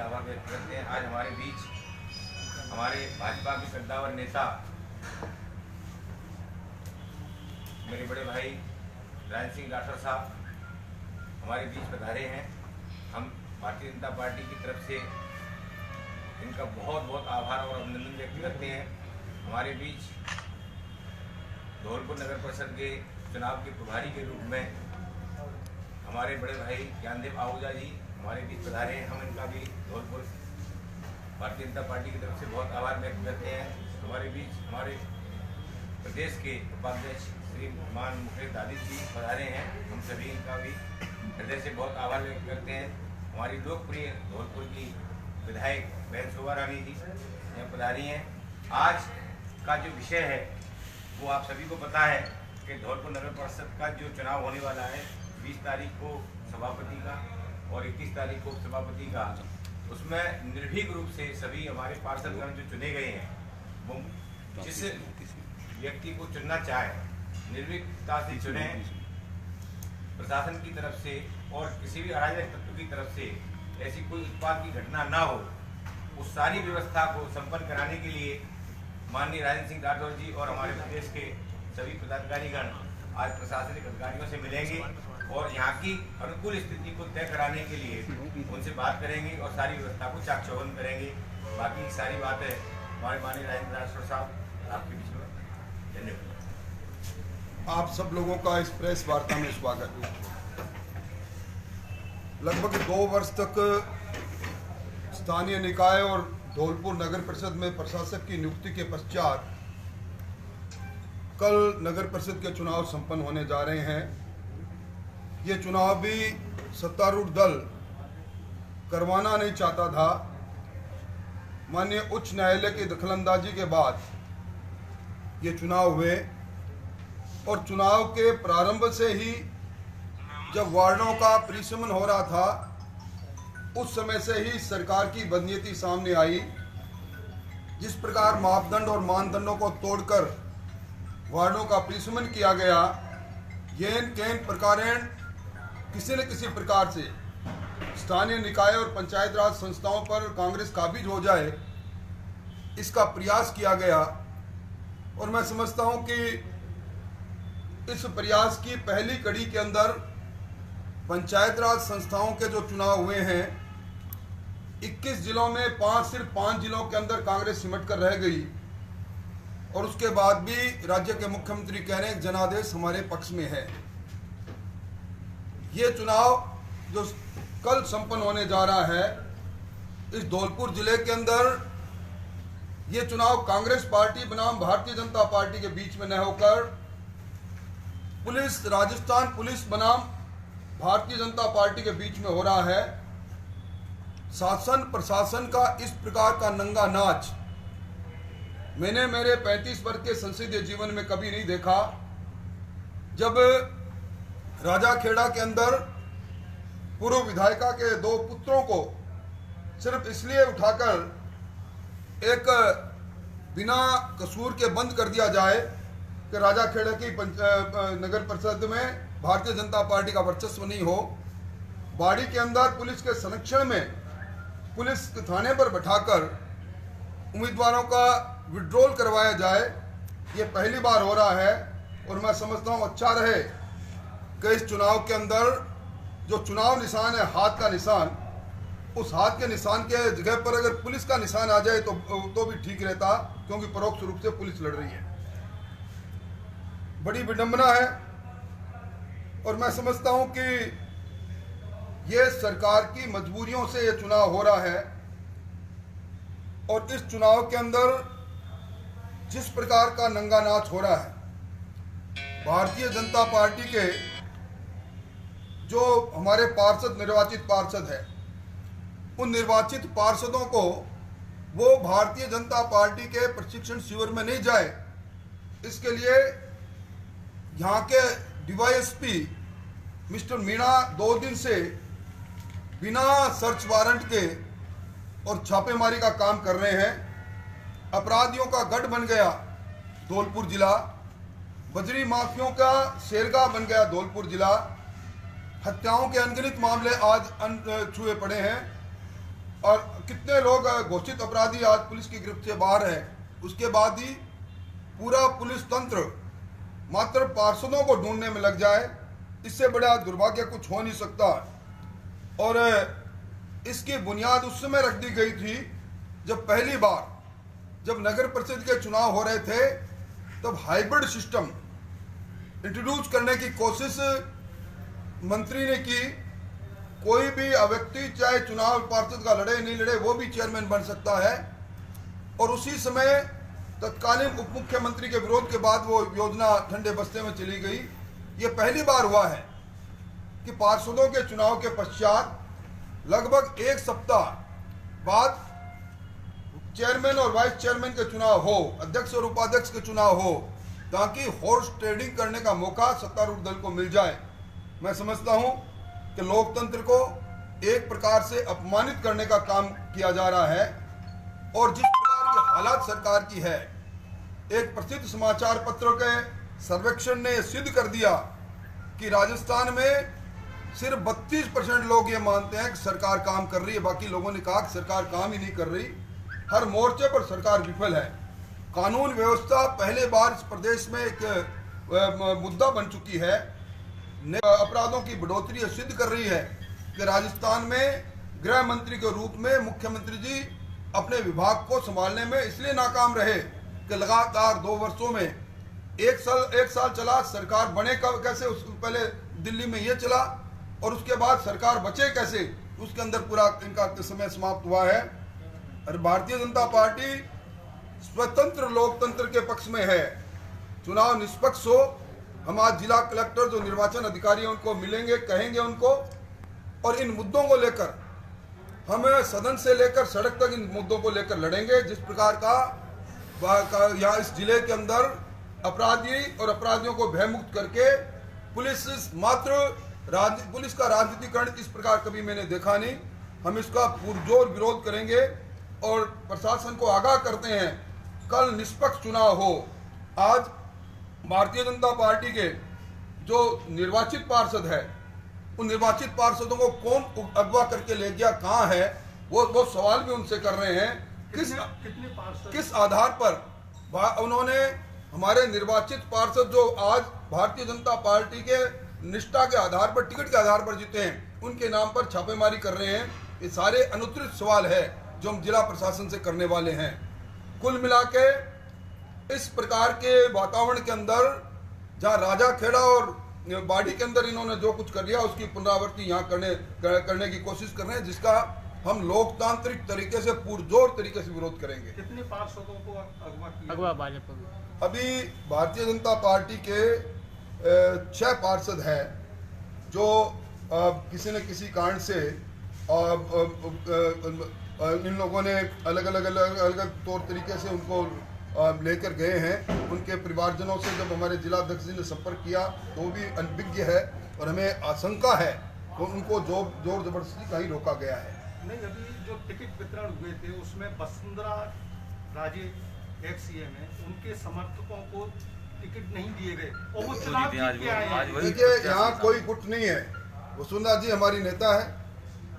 आभार व्यक्त करते हैं। आज हमारे बीच हमारे भाजपा के कद्दावर नेता मेरे बड़े भाई राजेंद्र सिंह राठौर साहब हमारे बीच पधारे हैं। हम भारतीय जनता पार्टी की तरफ से इनका बहुत बहुत आभार और अभिनंदन व्यक्त करते हैं। हमारे बीच धौलपुर नगर परिषद के चुनाव के प्रभारी के रूप में हमारे बड़े भाई ज्ञानदेव आहूजा जी हमारे बीच पधारे हैं। हम इनका भी धौलपुर भारतीय जनता पार्टी की तरफ से बहुत आभार व्यक्त करते हैं। हमारे बीच हमारे प्रदेश के उपाध्यक्ष श्रीमान मुकेश दादी जी पधारे हैं। हम सभी इनका भी हृदय से बहुत आभार व्यक्त करते हैं। हमारी लोकप्रिय धौलपुर की विधायक बहन शोभा रानी जी यहाँ पधारी हैं। आज का जो विषय है वो आप सभी को पता है कि धौलपुर नगर परिषद का जो चुनाव होने वाला है 20 तारीख को सभापति का और 21 तारीख को उपसभापति का, उसमें निर्भीक रूप से सभी हमारे पार्षदगण जो चुने गए हैं वो जिस व्यक्ति को चुनना चाहे निर्भीकता से चुने। प्रशासन की तरफ से और किसी भी अराजक तत्व की तरफ से ऐसी कोई उत्पाद की घटना ना हो, उस सारी व्यवस्था को संपन्न कराने के लिए माननीय राजेंद्र सिंह राठौर जी और हमारे प्रदेश के सभी पदाधिकारीगण आज प्रशासनिक अधिकारियों से मिलेंगे और यहाँ की अनुकूल स्थिति को तय कराने के लिए उनसे बात करेंगे और सारी व्यवस्था को चाक चौबंद करेंगे। बाकी सारी बातें हमारे माननीय राजेंद्र राठौर साहब आपके बीच में। धन्यवाद। आप सब लोगों का इस प्रेस वार्ता में स्वागत है। लगभग 2 वर्ष तक स्थानीय निकाय और धौलपुर नगर परिषद में प्रशासक की नियुक्ति के पश्चात कल नगर परिषद के चुनाव संपन्न होने जा रहे हैं। ये चुनाव भी सत्तारूढ़ दल करवाना नहीं चाहता था। माननीय उच्च न्यायालय की दखलंदाजी के बाद ये चुनाव हुए और चुनाव के प्रारंभ से ही जब वार्डों का परिसमन हो रहा था उस समय से ही सरकार की बदनीयती सामने आई। जिस प्रकार मापदंड और मानदंडों को तोड़कर वार्डों का परिसमन किया गया, येन केन प्रकारेण किसी न किसी प्रकार से स्थानीय निकाय और पंचायत राज संस्थाओं पर कांग्रेस काबिज हो जाए, इसका प्रयास किया गया। और मैं समझता हूं कि इस प्रयास की पहली कड़ी के अंदर पंचायत राज संस्थाओं के जो चुनाव हुए हैं 21 जिलों में सिर्फ 5 जिलों के अंदर कांग्रेस सिमट कर रह गई और उसके बाद भी राज्य के मुख्यमंत्री कह रहे हैं जनादेश हमारे पक्ष में है। ये चुनाव जो कल संपन्न होने जा रहा है इस धौलपुर जिले के अंदर, ये चुनाव कांग्रेस पार्टी बनाम भारतीय जनता पार्टी के बीच में न होकर पुलिस राजस्थान पुलिस बनाम भारतीय जनता पार्टी के बीच में हो रहा है। शासन प्रशासन का इस प्रकार का नंगा नाच मैंने मेरे 35 वर्ष के संसदीय जीवन में कभी नहीं देखा। जब राजा खेड़ा के अंदर पूर्व विधायिका के 2 पुत्रों को सिर्फ इसलिए उठाकर एक बिना कसूर के बंद कर दिया जाए कि राजा खेड़ा की नगर परिषद में भारतीय जनता पार्टी का वर्चस्व नहीं हो, बाड़ी के अंदर पुलिस के संरक्षण में पुलिस थाने पर बैठाकर उम्मीदवारों का विड्रॉल करवाया जाए, ये पहली बार हो रहा है। और मैं समझता हूँ अच्छा रहे कि इस चुनाव के अंदर जो चुनाव निशान है हाथ का निशान, उस हाथ के निशान के जगह पर अगर पुलिस का निशान आ जाए तो भी ठीक रहता, क्योंकि परोक्ष रूप से पुलिस लड़ रही है। बड़ी विडंबना है और मैं समझता हूं कि ये सरकार की मजबूरियों से ये चुनाव हो रहा है। और इस चुनाव के अंदर जिस प्रकार का नंगा नाच हो रहा है, भारतीय जनता पार्टी के जो हमारे पार्षद निर्वाचित पार्षद है, उन निर्वाचित पार्षदों को वो भारतीय जनता पार्टी के प्रशिक्षण शिविर में नहीं जाए, इसके लिए यहाँ के डीवाईएसपी मिस्टर मीणा 2 दिन से बिना सर्च वारंट के और छापेमारी का काम कर रहे हैं। अपराधियों का गढ़ बन गया धौलपुर जिला, बजरी माफियों का शेरगाह बन गया धौलपुर जिला। हत्याओं के अनगिनत मामले आज छुए पड़े हैं और कितने लोग घोषित अपराधी आज पुलिस की गिरफ्त से बाहर हैं, उसके बाद ही पूरा पुलिस तंत्र मात्र पार्षदों को ढूंढने में लग जाए, इससे बड़ा दुर्भाग्य कुछ हो नहीं सकता। और इसकी बुनियाद उस समय रख दी गई थी जब पहली बार जब नगर परिषद के चुनाव हो रहे थे, तब हाइब्रिड सिस्टम इंट्रोड्यूस करने की कोशिश मंत्री ने की। कोई भी व्यक्ति चाहे चुनाव पार्षद का लड़े नहीं लड़े, वो भी चेयरमैन बन सकता है। और उसी समय तत्कालीन उप मुख्यमंत्री के विरोध के बाद वो योजना ठंडे बस्ते में चली गई। ये पहली बार हुआ है कि पार्षदों के चुनाव के पश्चात लगभग एक सप्ताह बाद चेयरमैन और वाइस चेयरमैन के चुनाव हो, अध्यक्ष और उपाध्यक्ष के चुनाव हो, ताकि हॉर्स ट्रेडिंग करने का मौका सत्तारूढ़ दल को मिल जाए। मैं समझता हूं कि लोकतंत्र को एक प्रकार से अपमानित करने का काम किया जा रहा है। और जिस प्रकार की हालात सरकार की है, एक प्रसिद्ध समाचार पत्र के सर्वेक्षण ने सिद्ध कर दिया कि राजस्थान में सिर्फ 32% लोग ये मानते हैं कि सरकार काम कर रही है। बाकी लोगों ने कहा कि सरकार काम ही नहीं कर रही, हर मोर्चे पर सरकार विफल है। कानून व्यवस्था पहले बार इस प्रदेश में एक मुद्दा बन चुकी है। अपराधों की बढ़ोतरी सिद्ध कर रही है कि राजस्थान में गृह मंत्री के रूप में मुख्यमंत्री जी अपने विभाग को संभालने में इसलिए नाकाम रहे कि लगातार 2 वर्षों में एक साल चला, सरकार बने कब कैसे, उससे पहले दिल्ली में ये चला, और उसके बाद सरकार बचे कैसे, उसके अंदर पूरा इनका समय समाप्त हुआ है। और भारतीय जनता पार्टी स्वतंत्र लोकतंत्र के पक्ष में है। चुनाव निष्पक्ष हो। हम आज जिला कलेक्टर जो निर्वाचन अधिकारी हैं उनको मिलेंगे, कहेंगे उनको, और इन मुद्दों को लेकर हम सदन से लेकर सड़क तक इन मुद्दों को लेकर लड़ेंगे। जिस प्रकार का यहाँ इस जिले के अंदर अपराधी और अपराधियों को भयमुक्त करके पुलिस का राजनीतिकरण इस प्रकार कभी मैंने देखा नहीं। हम इसका पुरजोर विरोध करेंगे और प्रशासन को आगाह करते हैं, कल निष्पक्ष चुनाव हो। आज भारतीय जनता पार्टी के जो निर्वाचित पार्षद है, उन निर्वाचित पार्षदों को कौन अगवा करके ले गया, कहाँ है, वो सवाल भी उनसे कर रहे हैं। किस आधार पर उन्होंने हमारे निर्वाचित पार्षद जो आज भारतीय जनता पार्टी के निष्ठा के आधार पर, टिकट के आधार पर जीते हैं, उनके नाम पर छापेमारी कर रहे हैं। ये सारे अनुत्तरित सवाल है जो हम जिला प्रशासन से करने वाले हैं। कुल मिला के इस प्रकार के वातावरण के अंदर जहां राजा खेड़ा और बाड़ी के अंदर इन्होंने जो कुछ कर लिया, उसकी पुनरावृत्ति यहाँ करने की कोशिश कर रहे हैं, जिसका हम लोकतांत्रिक तरीके से पुरजोर तरीके से विरोध करेंगे। कितने पार्षदों को अगवा भाजपा? अभी भारतीय जनता पार्टी के 6 पार्षद हैं जो किसी न किसी कारण से इन लोगों ने अलग अलग तौर तरीके से उनको लेकर गए हैं। उनके परिवारजनों से जब हमारे जिला अध्यक्ष जी ने संपर्क किया तो वो भी अनभिज्ञ है और हमें आशंका है तो उनको जोर जबरदस्ती कहीं रोका गया है। नहीं, अभी जो टिकट वितरण हुए थे उसमें वसुंधरा राजे एक्स सीएम है, उनके समर्थकों को टिकट नहीं दिए गए और वो चुनाव जीत के आए हैं। देखिए, यहाँ कोई गुट नहीं है। वसुंधरा जी हमारी नेता है,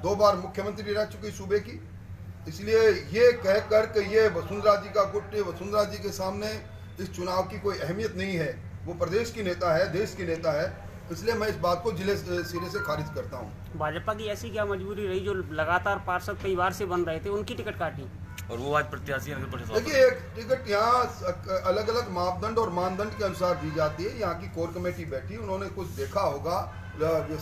2 बार मुख्यमंत्री रह चुकी सूबे की, इसलिए ये कह कर कि ये वसुंधरा जी का गुट, वसुंधरा जी के सामने इस चुनाव की कोई अहमियत नहीं है। वो प्रदेश की नेता है, देश की नेता है, इसलिए मैं इस बात को जिले सिरे से खारिज करता हूँ। भाजपा की ऐसी क्या मजबूरी रही जो लगातार पार्षद कई बार से बन रहे थे, उनकी टिकट काटी और वो आज प्रत्याशी हैं? देखिए, एक टिकट यहाँ अलग अलग मापदंड और मानदंड के अनुसार दी जाती है। यहाँ की कोर कमेटी बैठी, उन्होंने कुछ देखा होगा,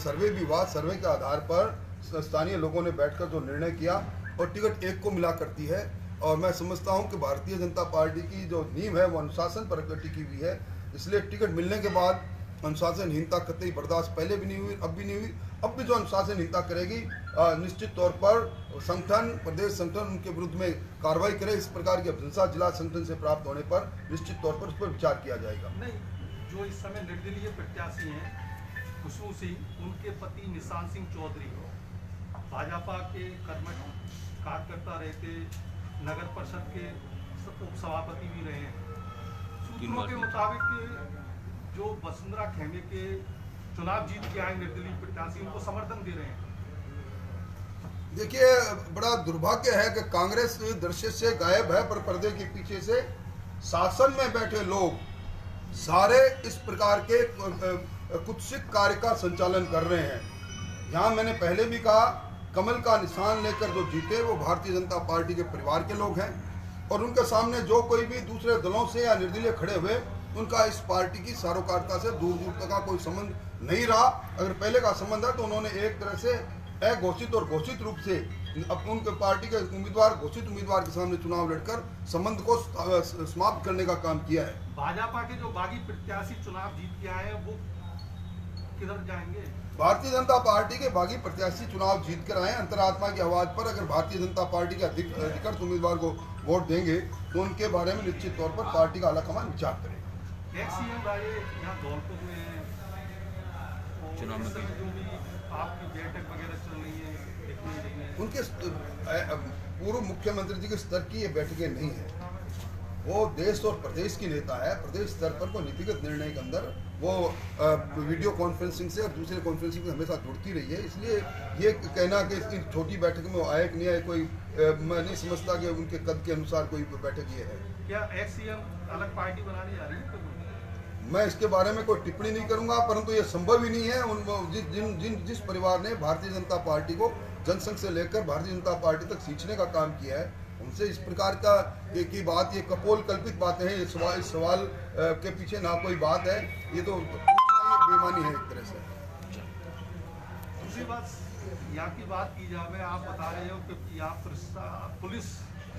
सर्वे भी हुआ, सर्वे के आधार पर स्थानीय लोगों ने बैठकर जो निर्णय किया और टिकट एक को मिला करती है। और मैं समझता हूँ कि भारतीय जनता पार्टी की जो नींव है वो अनुशासन पर टिकी हुई है, इसलिए टिकट मिलने के बाद अनुशासनहीनता कतई बर्दाश्त पहले भी नहीं हुई, अब भी नहीं हुई। अब भी जो अनुशासनहीनता करेगी, निश्चित तौर पर संगठन, प्रदेश संगठन उनके विरुद्ध में कार्रवाई करे। इस प्रकार की अभिशंसा जिला संगठन से प्राप्त होने पर निश्चित तौर पर उस पर विचार किया जाएगा। नहीं, जो इस समय निर्दलीय प्रत्याशी हैं खुशबू सिंह, उनके पति निशान सिंह चौधरी भाजपा के कर्मठ कार्यकर्ता रहे थे, नगर परिषद के उप सभापति भी रहे हैं। सूत्रों के मुताबिक जो वसुंधरा खेमे के चुनाव जीत के आए निर्दलीय प्रत्याशी, उनको समर्थन दे रहे हैं। देखिए, बड़ा दुर्भाग्य है कि कांग्रेस दृश्य से गायब है, पर पर्दे के पीछे से शासन में बैठे लोग सारे इस प्रकार के कुत्सित कार्य का संचालन कर रहे हैं। यहाँ मैंने पहले भी कहा, कमल का निशान लेकर जो जीते वो भारतीय जनता पार्टी के परिवार के लोग हैं, और उनके सामने जो कोई भी दूसरे दलों से या निर्दलीय खड़े हुए, उनका इस पार्टी की सारोकारिता से दूर दूर तक का कोई संबंध नहीं रहा। अगर पहले का संबंध है तो उन्होंने एक तरह से अघोषित और घोषित रूप से उनके पार्टी के उम्मीदवार, घोषित उम्मीदवार के सामने चुनाव लड़कर संबंध को समाप्त करने का काम किया है। भाजपा के जो बागी प्रत्याशी चुनाव जीत के आए हैं वो किधर जाएंगे? भारतीय जनता पार्टी के बागी प्रत्याशी चुनाव जीत कर आए, अंतरात्मा की आवाज पर अगर भारतीय जनता पार्टी के अधिकृत उम्मीदवार को वोट देंगे तो उनके बारे में निश्चित तौर पर पार्टी का आलाकमान विचार करेगा। एक्स-सीएम राजे यहाँ धौलपुर में चुनाव में जो भी आपकी बैठक वगैरह चल रही है, उनके पूर्व मुख्यमंत्री जी के स्तर की ये बैठकें नहीं है। वो देश और प्रदेश की नेता है। प्रदेश स्तर पर कोई नीतिगत निर्णय के अंदर वो वीडियो कॉन्फ्रेंसिंग से और दूसरे कॉन्फ्रेंसिंग से हमेशा जुड़ती रही है। इसलिए ये कहना कि इन छोटी बैठक में वो आए कि नहीं आए, कोई मैं नहीं समझता कि उनके कद के अनुसार कोई बैठक ये है। क्या एक्स-सीएम अलग पार्टी बनाने जा रही है? मैं इसके बारे में कोई टिप्पणी नहीं करूंगा, परंतु ये संभव ही नहीं है। जिस परिवार ने भारतीय जनता पार्टी को जनसंघ से लेकर भारतीय जनता पार्टी तक खींचने का काम किया है, उनसे इस प्रकार का की बात, ये कपोल कल्पित बातें हैं। इस सवाल के पीछे ना कोई बात है, ये तो बेईमानी है एक तरह से। दूसरी बात, यहाँ की बात की जाए, आप बता रहे हो कि यहाँ पुलिस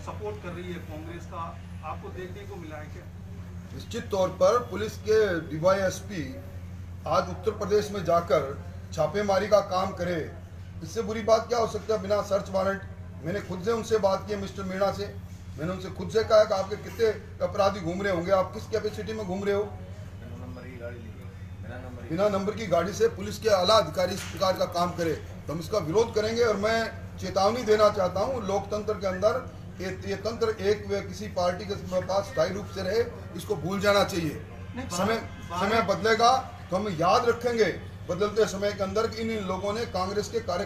सपोर्ट कर रही है कांग्रेस का, आपको देखने को मिला है क्या? निश्चित तौर पर पुलिस के डीवाईएसपी आज उत्तर प्रदेश में जाकर छापेमारी का काम करे, इससे बुरी बात क्या हो सकता है? बिना सर्च वारंट। मैंने खुद से उनसे बात की, मिस्टर मीणा से। मैंने उनसे खुद से कहा कि आपके कितने अपराधी घूम रहे होंगे, आप किस कैपेसिटी में घूम रहे हो? बिना नंबर की गाड़ी से पुलिस के आला अधिकारी इस प्रकार का काम करे तो हम इसका विरोध करेंगे। और मैं चेतावनी देना चाहता हूँ, लोकतंत्र के अंदर ये तंत्र एक किसी पार्टी के पास स्थायी रूप से रहे, इसको भूल जाना चाहिए। समय बदलेगा तो हम याद रखेंगे बदलते समय के अंदर इन लोगों ने कांग्रेस के कार्य